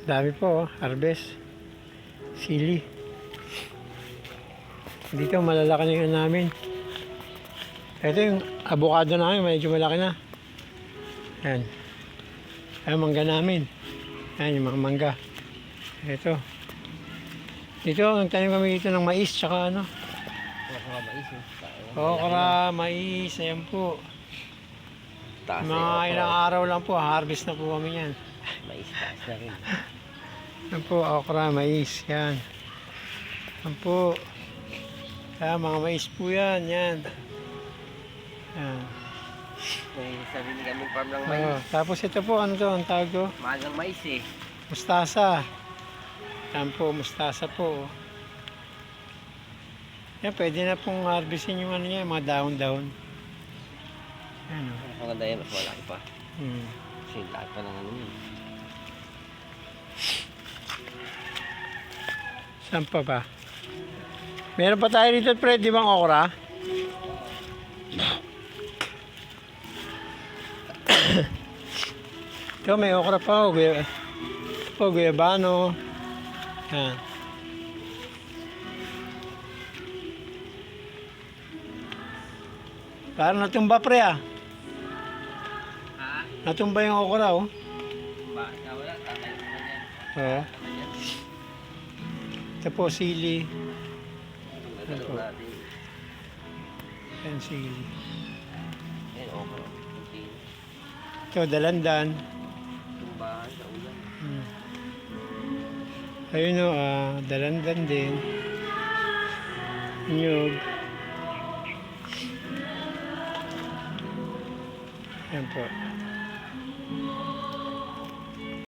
Dami po, oh. Harvest. Sili. Dito, malalaki na yun namin. Ito yung avocado namin, medyo malaki na. Yan. Ayan, mangga namin. Yan, yung mga mangga. Ito. Dito, nagtanim kami dito ng mais, tsaka ano. Okra, mais. Okra, mais, ayan po. Taas na Mga yung ilang okra. araw lang po, harvest na po kami yan. Mais, taas na rin. Yan po, okra, mais, yan. Yan po. Yan, mga mais po yan, yan. Yan. May sarili kaming farm ng Oh, mais. tapos ito po, ano to, ang tawag to? Mahal ng mais eh. Mustasa. Yan po, mustasa po. Yan, pwede na pong harvestin yung ano niya, yung mga dahon-dahon. Yan o. Ang maganda yan, mas malaki pa. Hmm. Kasi yung lahat pa ng ano yun. Saan pa ba? Meron pa tayo dito, Fred, di bang okra? Ito, may okra pa. Guyabano. Yan. Parang natumba, pre, ah. Ha? Natumba yung okra, oh. Ba? Wala, tatay mo na yan. Oo. Ito po, sili. Nagalaw natin. Yan, sili. Yan, okra. Okay. Ito, dalandan. Tumbahan, kaulan. Ayun o, dalandan din. Nyug. Yan po.